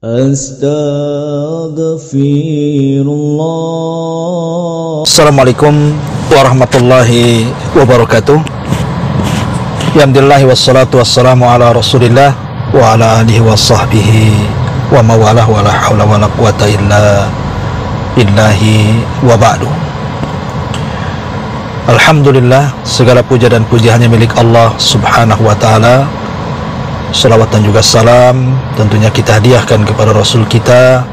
Astaghfirullah. Assalamualaikum warahmatullahi wabarakatuh. Alhamdulillah wassalatu wassalamu ala Rasulillah wa ala alihi wa sahbihi wa mawalah wa la hawla wa la quwata illa billahi wa ba'du. Alhamdulillah, segala puja dan puji hanya milik Allah subhanahu wa ta'ala. Salawat dan juga salam tentunya kita hadiahkan kepada Rasul kita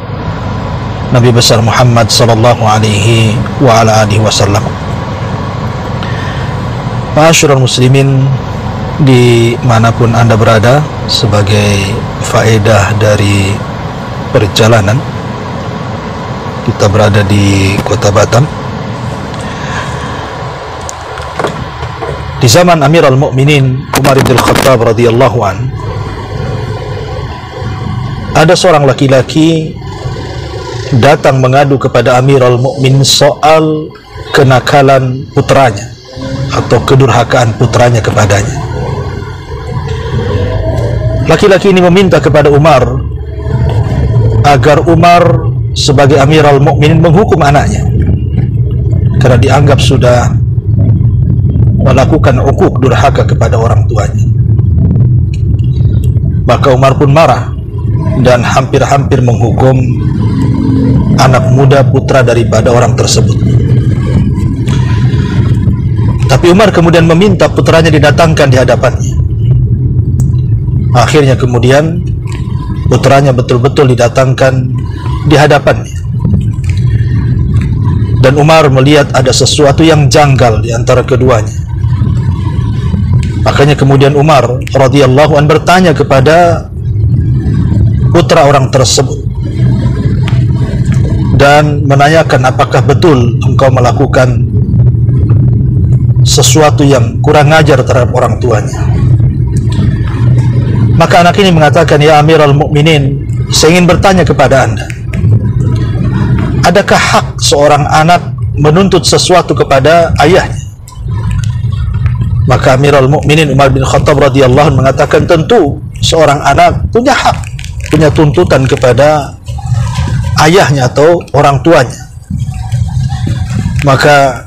Nabi besar Muhammad sallallahu alaihi wa ala alihi wasallam. Ma'asyiral muslimin dimanapun anda berada, sebagai faedah dari perjalanan kita berada di kota Batam di zaman Amirul Mukminin Umar bin Khattab radhiyallahu an. Ada seorang laki-laki datang mengadu kepada Amirul Mukminin soal kenakalan putranya atau kedurhakaan putranya kepadanya. Laki-laki ini meminta kepada Umar agar Umar sebagai Amirul Mukminin menghukum anaknya karena dianggap sudah melakukan ukuk durhaka kepada orang tuanya. Maka Umar pun marah dan hampir-hampir menghukum anak muda putra daripada orang tersebut. Tapi Umar kemudian meminta putranya didatangkan di hadapannya. Akhirnya kemudian putranya betul-betul didatangkan di hadapannya. Dan Umar melihat ada sesuatu yang janggal di antara keduanya. Makanya kemudian Umar radhiyallahu an bertanya kepada putra orang tersebut dan menanyakan, apakah betul engkau melakukan sesuatu yang kurang ajar terhadap orang tuanya? Maka anak ini mengatakan, ya Amirul Mukminin, saya ingin bertanya kepada anda, adakah hak seorang anak menuntut sesuatu kepada ayahnya? Maka Amirul Mukminin Umar bin Khattab radhiyallahu anhu mengatakan, tentu seorang anak punya hak, punya tuntutan kepada ayahnya atau orang tuanya. Maka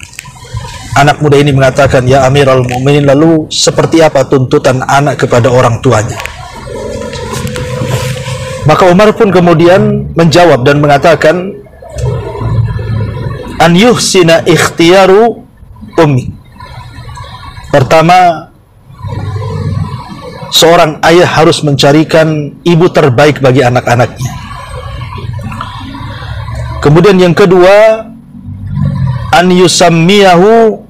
anak muda ini mengatakan, ya Amirul Mukminin, lalu seperti apa tuntutan anak kepada orang tuanya? Maka Umar pun kemudian menjawab dan mengatakan, an yuhsina ikhtiyaru ummi. Pertama, seorang ayah harus mencarikan ibu terbaik bagi anak-anaknya. Kemudian yang kedua, an yusammiyahu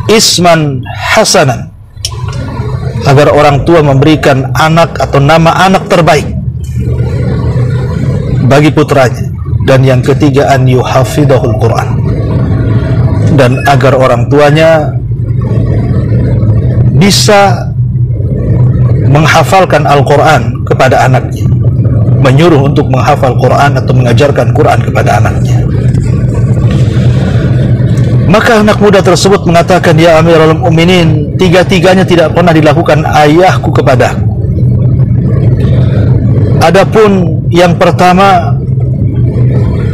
isman hasanan, agar orang tua memberikan anak atau nama anak terbaik bagi putranya. Dan yang ketiga, an yuhafidhahul Quran, dan agar orang tuanya bisa menghafalkan Al-Quran kepada anaknya, menyuruh untuk menghafal Quran atau mengajarkan Quran kepada anaknya. Maka anak muda tersebut mengatakan, ya Amirul Mukminin, tiga-tiganya tidak pernah dilakukan ayahku kepadaku. Adapun yang pertama,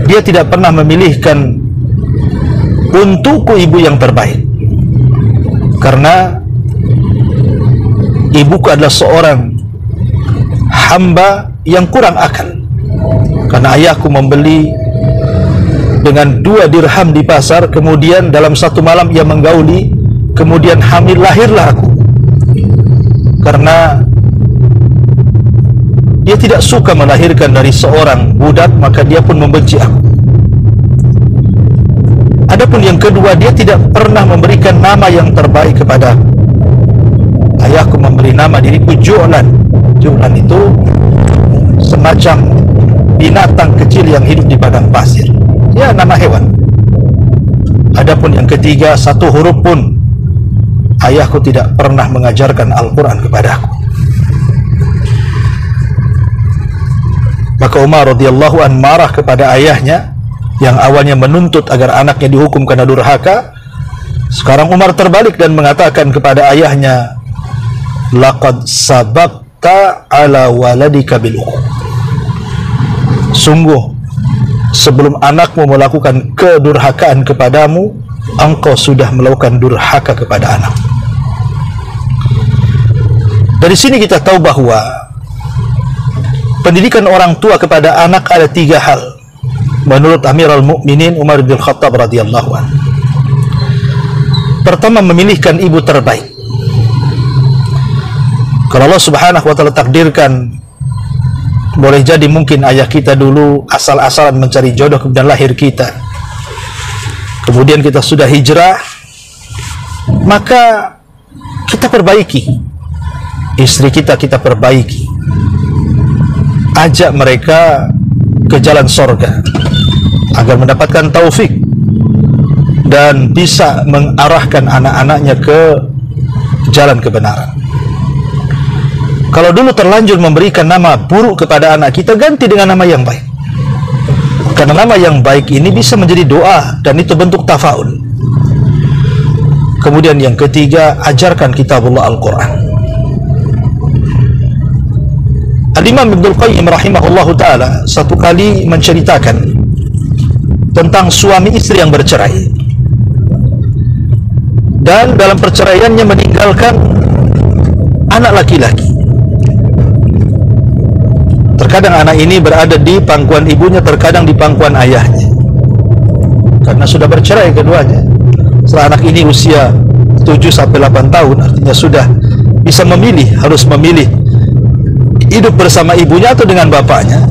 dia tidak pernah memilihkan untukku ibu yang terbaik, karena ibuku adalah seorang hamba yang kurang akal. Karena ayahku membeli dengan 2 dirham di pasar, kemudian dalam satu malam ia menggauli, kemudian hamil, lahirlah aku. Karena dia tidak suka melahirkan dari seorang budak, maka dia pun membenci aku. Adapun yang kedua, dia tidak pernah memberikan nama yang terbaik kepada aku. Ayahku memberi nama diriku Ju'lan. Ju'lan itu semacam binatang kecil yang hidup di padang pasir, ya, nama hewan. Adapun yang ketiga, satu huruf pun ayahku tidak pernah mengajarkan Al-Quran kepadaku. Maka Umar radhiyallahu an marah kepada ayahnya yang awalnya menuntut agar anaknya dihukum karena durhaka. Sekarang Umar terbalik dan mengatakan kepada ayahnya, laqad sabaq asyfaqta ala waladika bil uquq. Sungguh sebelum anakmu melakukan kedurhakaan kepadamu, engkau sudah melakukan durhaka kepada anak. Dari sini kita tahu bahwa pendidikan orang tua kepada anak ada 3 hal menurut Amirul Mukminin Umar bin Khattab radhiyallahu anhu. Pertama, memilihkan ibu terbaik. Kalau Allah subhanahu wa ta'ala takdirkan, boleh jadi mungkin ayah kita dulu asal-asalan mencari jodoh, kemudian lahir kita, kemudian kita sudah hijrah, maka kita perbaiki istri kita perbaiki, ajak mereka ke jalan sorga agar mendapatkan taufik dan bisa mengarahkan anak-anaknya ke jalan kebenaran. Kalau dulu terlanjur memberikan nama buruk kepada anak kita, ganti dengan nama yang baik. Karena nama yang baik ini bisa menjadi doa, dan itu bentuk tafaul. Kemudian yang ketiga, ajarkan kitabullah Al-Quran. Al-Imam Ibnul Qayyim rahimahullahu ta'ala satu kali menceritakan tentang suami istri yang bercerai, dan dalam perceraiannya meninggalkan anak laki-laki. Terkadang anak ini berada di pangkuan ibunya, terkadang di pangkuan ayahnya, karena sudah bercerai keduanya. Setelah anak ini usia 7-8 tahun, artinya sudah bisa memilih, harus memilih hidup bersama ibunya atau dengan bapaknya,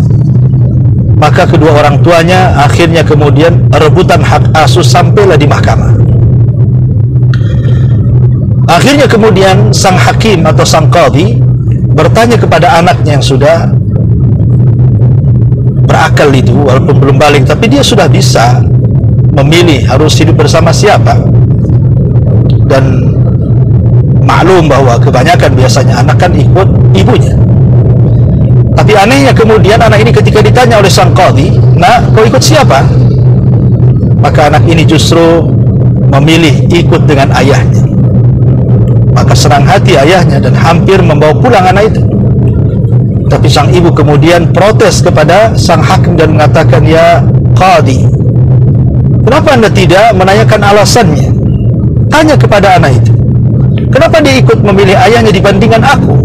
maka kedua orang tuanya akhirnya kemudian rebutan hak asuh sampailah di mahkamah. Akhirnya kemudian sang hakim atau sang qadhi bertanya kepada anaknya yang sudah berakal itu, walaupun belum balik, tapi dia sudah bisa memilih harus hidup bersama siapa. Dan maklum bahwa kebanyakan biasanya anak kan ikut ibunya. Tapi anehnya kemudian anak ini ketika ditanya oleh sang qadhi, "Nak, kau ikut siapa?" Maka anak ini justru memilih ikut dengan ayahnya. Maka senang hati ayahnya dan hampir membawa pulang anak itu. Tapi sang ibu kemudian protes kepada sang hakim dan mengatakan, "Ya qadhi, kenapa anda tidak menanyakan alasannya? Tanya kepada anak itu, kenapa dia ikut memilih ayahnya dibandingkan aku?"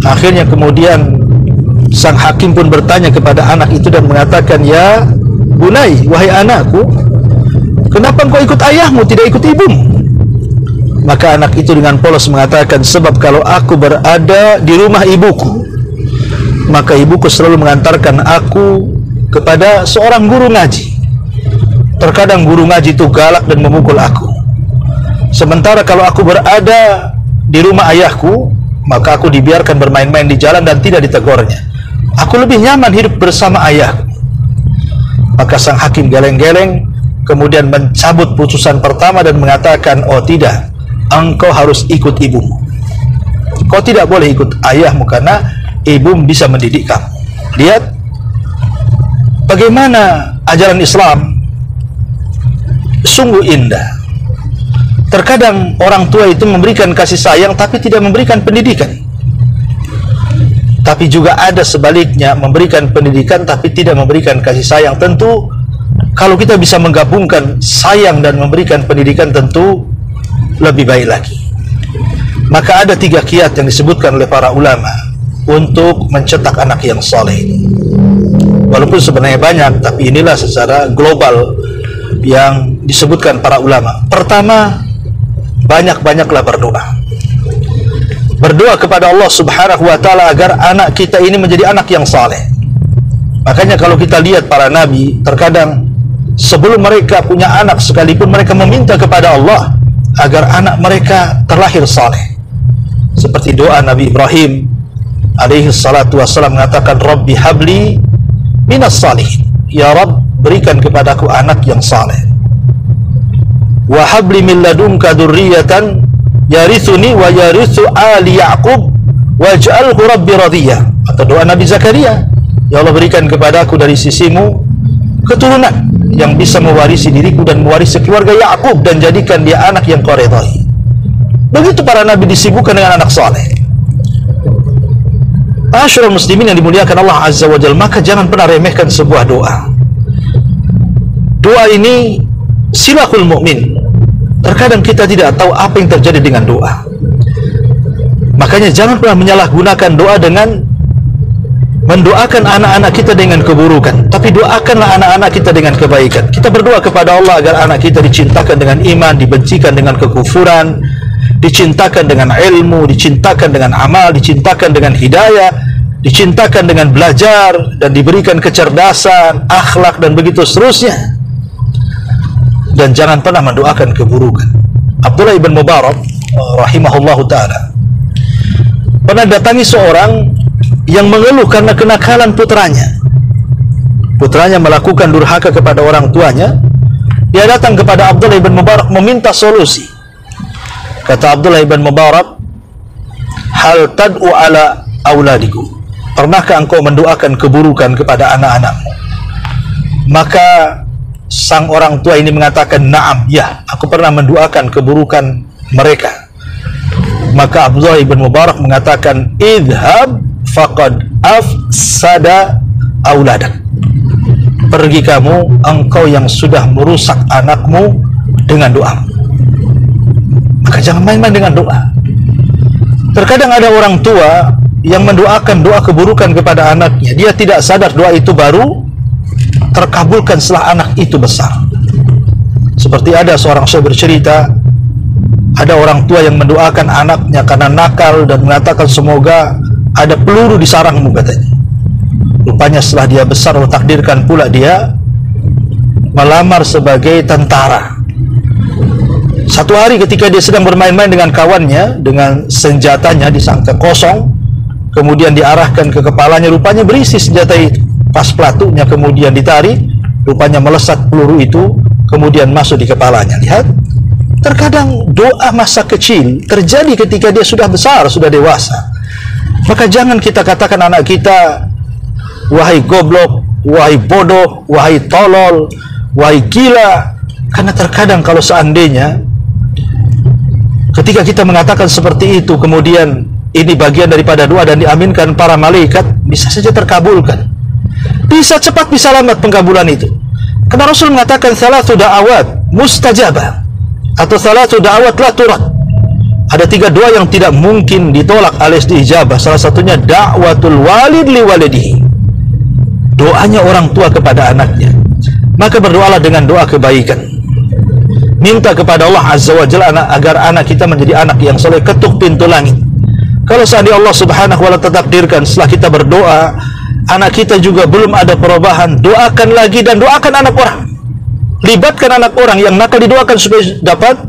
Akhirnya kemudian sang hakim pun bertanya kepada anak itu dan mengatakan, "Ya bunai, wahai anakku, kenapa engkau ikut ayahmu, tidak ikut ibumu?" Maka anak itu dengan polos mengatakan, "Sebab kalau aku berada di rumah ibuku, maka ibuku selalu mengantarkan aku kepada seorang guru ngaji. Terkadang guru ngaji itu galak dan memukul aku. Sementara kalau aku berada di rumah ayahku, maka aku dibiarkan bermain-main di jalan dan tidak ditegurnya. Aku lebih nyaman hidup bersama ayahku." Maka sang hakim geleng-geleng kemudian mencabut putusan pertama dan mengatakan, "Oh tidak, engkau harus ikut ibumu. Kau tidak boleh ikut ayahmu karena ibumu bisa mendidik kamu." Lihat bagaimana ajaran Islam sungguh indah. Terkadang orang tua itu memberikan kasih sayang tapi tidak memberikan pendidikan. Tapi juga ada sebaliknya, memberikan pendidikan tapi tidak memberikan kasih sayang. Tentu kalau kita bisa menggabungkan sayang dan memberikan pendidikan, tentu lebih baik lagi. Maka ada 3 kiat yang disebutkan oleh para ulama untuk mencetak anak yang soleh. Walaupun sebenarnya banyak, tapi inilah secara global yang disebutkan para ulama. Pertama, banyak-banyaklah berdoa. Berdoa kepada Allah subhanahu wa ta'ala agar anak kita ini menjadi anak yang saleh. Makanya kalau kita lihat para nabi, terkadang sebelum mereka punya anak sekalipun, mereka meminta kepada Allah agar anak mereka terlahir saleh. Seperti doa Nabi Ibrahim alaihi salatu wassalam mengatakan, "Rabbi habli minas salihin." Ya Rabb, berikan kepadaku anak yang saleh. "Wa habli min ladunka dzurriyyatan yarithuni wa yarithu ali Yaqub waj'alhu rabbi radiyah." Atau doa Nabi Zakaria, "Ya Allah, berikan kepadaku dari sisimu keturunan yang bisa mewarisi diriku dan mewarisi keluarga Yaqub, dan jadikan dia anak yang kau redai." Begitu para nabi disibukkan dengan anak saleh. Ma'asyiral muslimin yang dimuliakan Allah Azza wa Jalla, maka jangan pernah remehkan sebuah doa. Doa ini silahul mukmin. Terkadang kita tidak tahu apa yang terjadi dengan doa. Makanya jangan pernah menyalahgunakan doa dengan mendoakan anak-anak kita dengan keburukan, tapi doakanlah anak-anak kita dengan kebaikan. Kita berdoa kepada Allah agar anak kita dicintakan dengan iman, dibencikan dengan kekufuran, dicintakan dengan ilmu, dicintakan dengan amal, dicintakan dengan hidayah, dicintakan dengan belajar, dan diberikan kecerdasan, akhlak, dan begitu seterusnya. Dan jangan pernah mendoakan keburukan. Abdullah ibn Mubarak rahimahullahu ta'ala pernah datangi seorang yang mengeluh karena kenakalan putranya. Putranya melakukan durhaka kepada orang tuanya. Dia datang kepada Abdullah ibn Mubarak meminta solusi. Kata Abdullah ibn Mubarak, hal tad'u ala auladiku, pernahkah engkau mendoakan keburukan kepada anak-anakmu? Maka sang orang tua ini mengatakan, na'am, ya, aku pernah mendoakan keburukan mereka. Maka Abdullah ibn Mubarak mengatakan, idhab faqad afsada auladak, pergi kamu, engkau yang sudah merusak anakmu dengan doa. Maka jangan main-main dengan doa. Terkadang ada orang tua yang mendoakan doa keburukan kepada anaknya, dia tidak sadar doa itu baru terkabulkan setelah anak itu besar. Seperti ada seorang syekh bercerita, ada orang tua yang mendoakan anaknya karena nakal dan mengatakan semoga ada peluru di sarangmu, katanya. Rupanya setelah dia besar, Allah takdirkan pula dia melamar sebagai tentara. Satu hari ketika dia sedang bermain-main dengan kawannya, dengan senjatanya disangka kosong, kemudian diarahkan ke kepalanya, rupanya berisi senjata itu. Pas pelatuknya kemudian ditarik, rupanya melesat peluru itu, kemudian masuk di kepalanya. Lihat, terkadang doa masa kecil terjadi ketika dia sudah besar, sudah dewasa. Maka jangan kita katakan anak kita, wahai goblok, wahai bodoh, wahai tolol, wahai gila. Karena terkadang kalau seandainya ketika kita mengatakan seperti itu, kemudian ini bagian daripada doa dan diaminkan para malaikat, bisa saja terkabulkan. Bisa cepat, bisa lambat pengkabulan itu. Karena Rasul mengatakan salatu da'awat mustajabah, atau salatu da'awat la turad. Ada 3 doa yang tidak mungkin ditolak alias diijabah. Salah satunya da'watul walid li walidihi, doanya orang tua kepada anaknya. Maka berdoalah dengan doa kebaikan. Minta kepada Allah Azza wa Jalla agar anak kita menjadi anak yang soleh, ketuk pintu langit. Kalau seandainya Allah Subhanahu wa ta'ala takdirkan setelah kita berdoa anak kita juga belum ada perubahan, doakan lagi dan doakan anak orang. Libatkan anak orang yang nakal, didoakan supaya dapat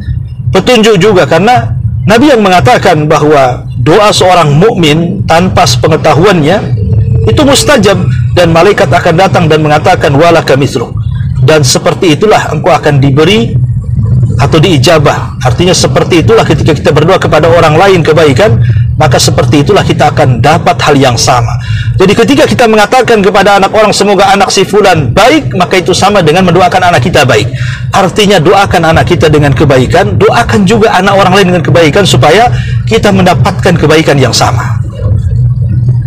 petunjuk juga. Karena Nabi yang mengatakan bahwa doa seorang mukmin tanpa pengetahuannya itu mustajab, dan malaikat akan datang dan mengatakan walaka mithlu, dan seperti itulah engkau akan diberi atau diijabah. Artinya seperti itulah ketika kita berdoa kepada orang lain kebaikan, maka seperti itulah kita akan dapat hal yang sama. Jadi ketika kita mengatakan kepada anak orang semoga anak si fulan baik, maka itu sama dengan mendoakan anak kita baik. Artinya doakan anak kita dengan kebaikan, doakan juga anak orang lain dengan kebaikan, supaya kita mendapatkan kebaikan yang sama.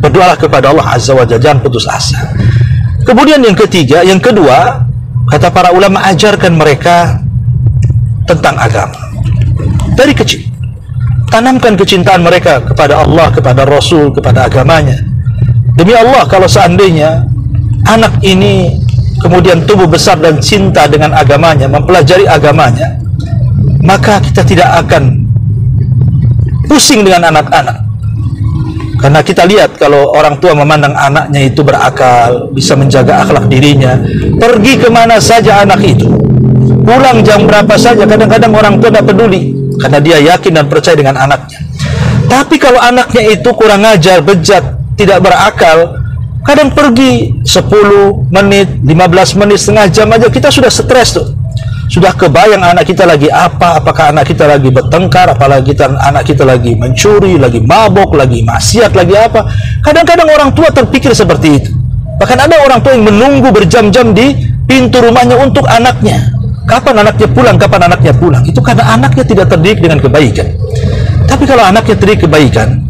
Berdoalah kepada Allah Azza wa Jalla, jangan putus asa. Kemudian yang ketiga, yang kedua, kata para ulama, ajarkan mereka tentang agama dari kecil. Tanamkan kecintaan mereka kepada Allah, kepada Rasul, kepada agamanya. Demi Allah, kalau seandainya anak ini kemudian tumbuh besar dan cinta dengan agamanya, mempelajari agamanya, maka kita tidak akan pusing dengan anak-anak. Karena kita lihat kalau orang tua memandang anaknya itu berakal, bisa menjaga akhlak dirinya, pergi kemana saja anak itu, pulang jam berapa saja, kadang-kadang orang tua tidak peduli, karena dia yakin dan percaya dengan anaknya. Tapi kalau anaknya itu kurang ajar, bejat, tidak berakal, kadang pergi 10 menit, 15 menit, setengah jam aja kita sudah stres tuh. Sudah kebayang anak kita lagi apa, apakah anak kita lagi bertengkar, apalagi anak kita lagi mencuri, lagi mabok, lagi maksiat, lagi apa. Kadang-kadang orang tua terpikir seperti itu. Bahkan ada orang tua yang menunggu berjam-jam di pintu rumahnya untuk anaknya. Kapan anaknya pulang, kapan anaknya pulang. Itu karena anaknya tidak terdidik dengan kebaikan. Tapi kalau anaknya terdidik kebaikan,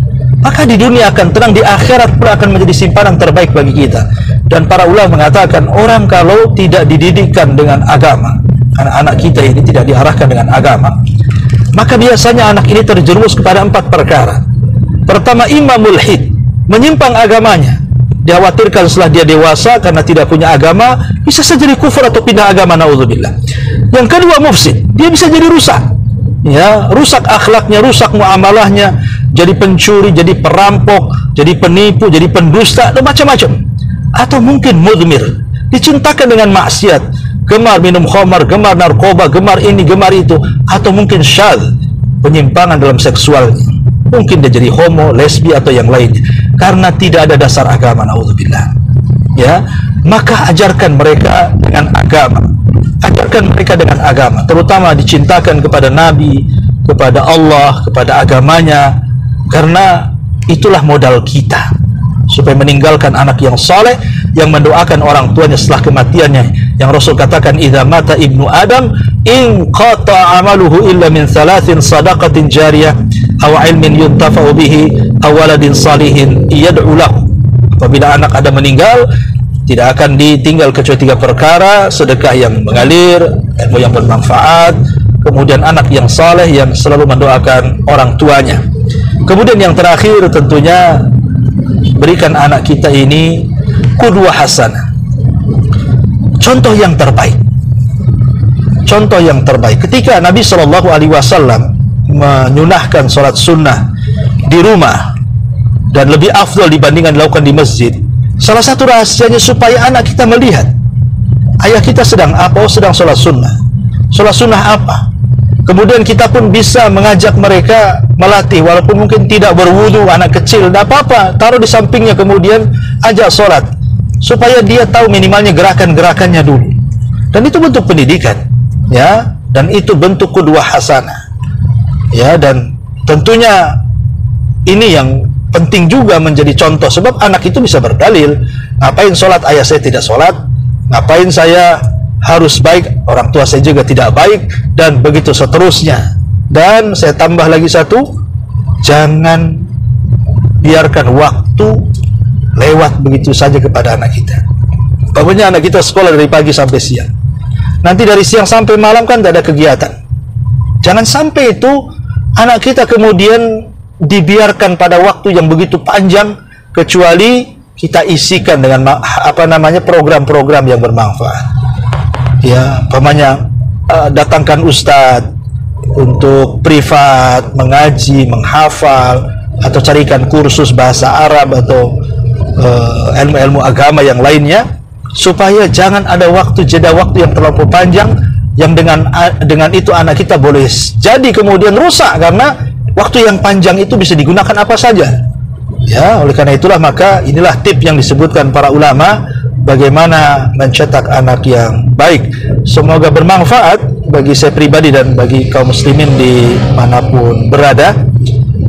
maka di dunia akan tenang, di akhirat pula akan menjadi simpanan terbaik bagi kita. Dan para ulama mengatakan, orang kalau tidak dididikkan dengan agama, anak-anak kita ini tidak diarahkan dengan agama, maka biasanya anak ini terjerumus kepada 4 perkara. Pertama, imam mulhid, menyimpang agamanya. Dikhawatirkan setelah dia dewasa karena tidak punya agama, bisa saja jadi kufur atau pindah agama, naudzubillah. Yang kedua, mufsid, dia bisa jadi rusak. Ya, rusak akhlaknya, rusak muamalahnya, jadi pencuri, jadi perampok, jadi penipu, jadi pendusta, dan macam-macam. Atau mungkin mudmir, dicintakan dengan maksiat, gemar minum khamar, gemar narkoba, gemar ini, gemar itu. Atau mungkin syadz, penyimpangan dalam seksualnya, mungkin dia jadi homo, lesbi, atau yang lain, karena tidak ada dasar agama, naudzubillah. Ya, maka ajarkan mereka dengan agama, ajarkan mereka dengan agama, terutama dicintakan kepada Nabi, kepada Allah, kepada agamanya, karena itulah modal kita supaya meninggalkan anak yang saleh, yang mendoakan orang tuanya setelah kematiannya. Yang Rasul katakan, idza mata ibnu Adam in qata amaluhu illa min thalathin, sadaqatin jariyah aw ilmin yuntafa'u bihi aw waladin salihin yad'u lahu. Apabila anak Adam meninggal, tidak akan ditinggal kecuali 3 perkara: sedekah yang mengalir, ilmu yang bermanfaat, kemudian anak yang saleh yang selalu mendoakan orang tuanya. Kemudian yang terakhir tentunya berikan anak kita ini qudwah hasanah, contoh yang terbaik. Contoh yang terbaik. Ketika Nabi SAW menyunahkan sholat sunnah di rumah dan lebih afdal dibandingkan dilakukan di masjid, salah satu rahasianya supaya anak kita melihat ayah kita sedang apa, sedang sholat sunnah. Sholat sunnah apa? Kemudian kita pun bisa mengajak mereka melatih, walaupun mungkin tidak berwudu, anak kecil, tidak apa-apa, taruh di sampingnya, kemudian ajak sholat, supaya dia tahu minimalnya gerakan-gerakannya dulu. Dan itu bentuk pendidikan, ya, dan itu bentuk qudwah hasanah, ya. Dan tentunya ini yang penting juga menjadi contoh, sebab anak itu bisa berdalil, ngapain sholat ayah saya tidak sholat, ngapain saya harus baik, orang tua saya juga tidak baik, dan begitu seterusnya. Dan saya tambah lagi satu, jangan biarkan waktu lewat begitu saja kepada anak kita. Pokoknya anak kita sekolah dari pagi sampai siang, nanti dari siang sampai malam kan tidak ada kegiatan. Jangan sampai itu anak kita kemudian dibiarkan pada waktu yang begitu panjang, kecuali kita isikan dengan program-program yang bermanfaat. Ya, pamannya datangkan ustadz untuk privat, mengaji, menghafal, atau carikan kursus bahasa Arab atau ilmu-ilmu agama yang lainnya, supaya jangan ada waktu, jeda waktu yang terlalu panjang, yang dengan itu anak kita boleh jadi kemudian rusak, karena waktu yang panjang itu bisa digunakan apa saja. Ya, oleh karena itulah maka inilah tip yang disebutkan para ulama bagaimana mencetak anak yang baik. Semoga bermanfaat bagi saya pribadi dan bagi kaum muslimin dimanapun berada.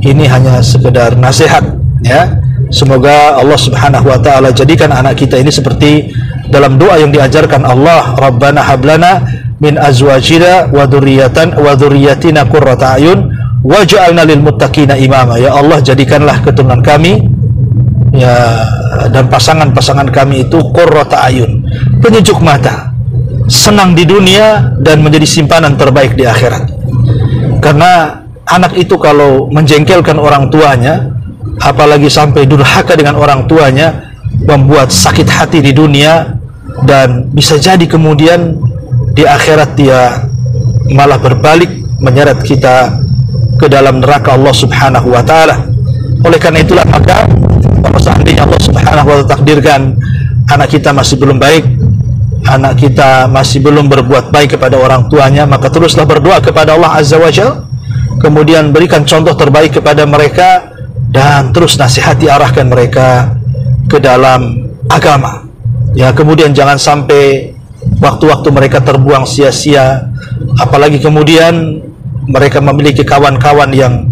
Ini hanya sekedar nasihat, ya. Semoga Allah Subhanahu wa ta'ala jadikan anak kita ini seperti dalam doa yang diajarkan Allah, Rabbana hablana min azwajina wa dzurriyyatina qurrata a'yun waj'alna lil muttaqina imama. Ya Allah, jadikanlah keturunan kami, ya, dan pasangan-pasangan kami itu qurrata ayun, penyejuk mata, senang di dunia dan menjadi simpanan terbaik di akhirat. Karena anak itu kalau menjengkelkan orang tuanya, apalagi sampai durhaka dengan orang tuanya, membuat sakit hati di dunia, dan bisa jadi kemudian di akhirat dia malah berbalik menyeret kita ke dalam neraka Allah Subhanahu wa ta'ala. Oleh karena itulah maka kalau seandainya Allah Subhanahu wa ta'ala takdirkan anak kita masih belum baik, anak kita masih belum berbuat baik kepada orang tuanya, maka teruslah berdoa kepada Allah Azza wa Jalla, kemudian berikan contoh terbaik kepada mereka, dan terus nasihati, arahkan mereka ke dalam agama. Ya, kemudian jangan sampai waktu-waktu mereka terbuang sia-sia, apalagi kemudian mereka memiliki kawan-kawan yang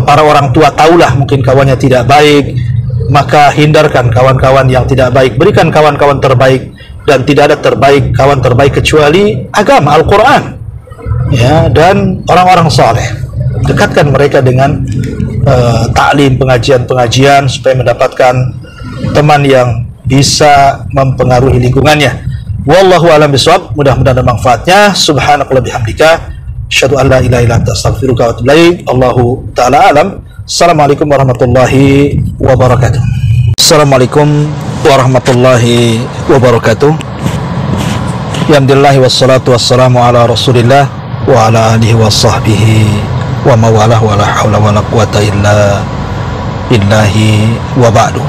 para orang tua tahulah mungkin kawannya tidak baik, maka hindarkan kawan-kawan yang tidak baik, berikan kawan-kawan terbaik, dan tidak ada kawan terbaik kecuali agama, Al-Quran, ya, dan orang-orang saleh. Dekatkan mereka dengan taklim, pengajian-pengajian supaya mendapatkan teman yang bisa mempengaruhi lingkungannya. Wallahu a'lam bishawab. Mudah-mudahan ada manfaatnya. Subhanakallahumma bihamdika asyhadu an la ilaha illa anta astaghfiruka wa atubu ilaik. Allahu ta'ala alam. Assalamualaikum warahmatullahi wabarakatuh. Assalamualaikum warahmatullahi wabarakatuh. Alhamdulillah wassalatu wassalamu ala Rasulillah wa ala alihi wa sahbihi wa mawalah wa la hawla wa la quwata illa billahi wa ba'du.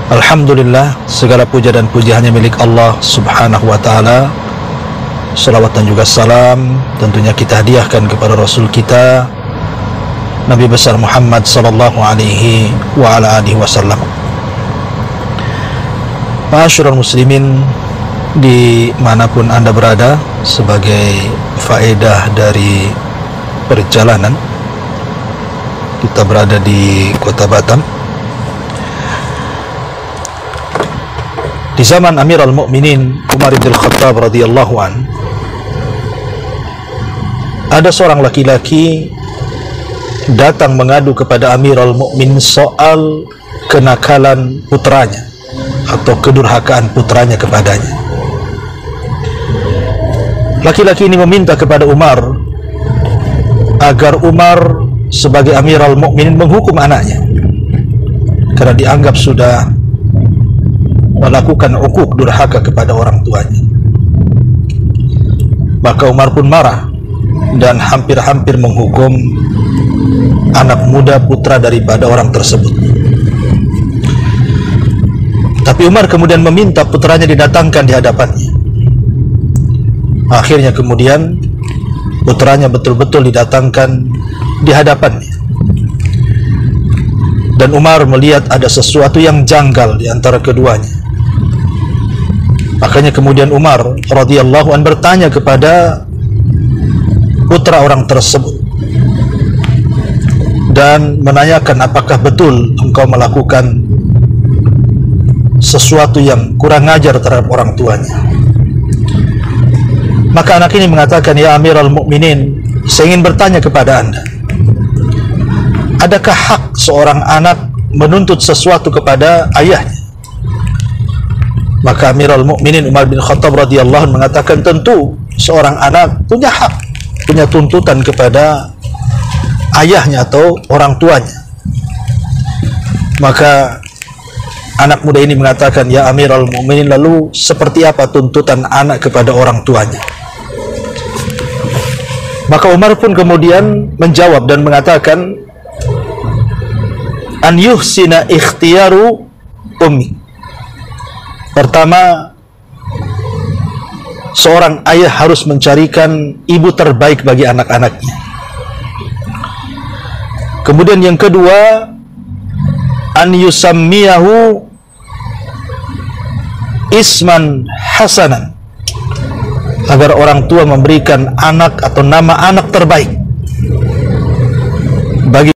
Alhamdulillah, segala puja dan puji hanya milik Allah subhanahu wa ta'ala. Salawat dan juga salam tentunya kita hadiahkan kepada Rasul kita Nabi besar Muhammad sallallahu alaihi wa ala alihi wasallam. Ma'asyiral muslimin dimanapun anda berada, sebagai faedah dari perjalanan kita berada di kota Batam di zaman Amirul Mukminin Umar bin Khattab radhiyallahu an. Ada seorang laki-laki datang mengadu kepada Amirul Mukminin soal kenakalan putranya atau kedurhakaan putranya kepadanya. Laki-laki ini meminta kepada Umar agar Umar sebagai Amirul Mukminin menghukum anaknya karena dianggap sudah melakukan uquq, durhaka kepada orang tuanya. Maka Umar pun marah dan hampir-hampir menghukum anak muda putra daripada orang tersebut. Tapi Umar kemudian meminta putranya didatangkan di hadapannya. Akhirnya kemudian putranya betul-betul didatangkan di hadapannya. Dan Umar melihat ada sesuatu yang janggal di antara keduanya. Makanya kemudian Umar radhiyallahu an bertanya kepada putra orang tersebut dan menanyakan, apakah betul engkau melakukan sesuatu yang kurang ajar terhadap orang tuanya? Maka anak ini mengatakan, ya Amirul Mukminin, saya ingin bertanya kepada anda, adakah hak seorang anak menuntut sesuatu kepada ayahnya? Maka Amirul Mukminin Umar bin Khattab radhiyallahu anhu mengatakan, tentu seorang anak punya hak, punya tuntutan kepada ayahnya atau orang tuanya. Maka anak muda ini mengatakan, ya Amirul Mukminin, lalu seperti apa tuntutan anak kepada orang tuanya? Maka Umar pun kemudian menjawab dan mengatakan, an yuhsina ikhtiyaru ummi. Pertama, seorang ayah harus mencarikan ibu terbaik bagi anak-anaknya. Kemudian yang kedua, an yusammiyahu isman hasanan, agar orang tua memberikan anak atau nama anak terbaik bagi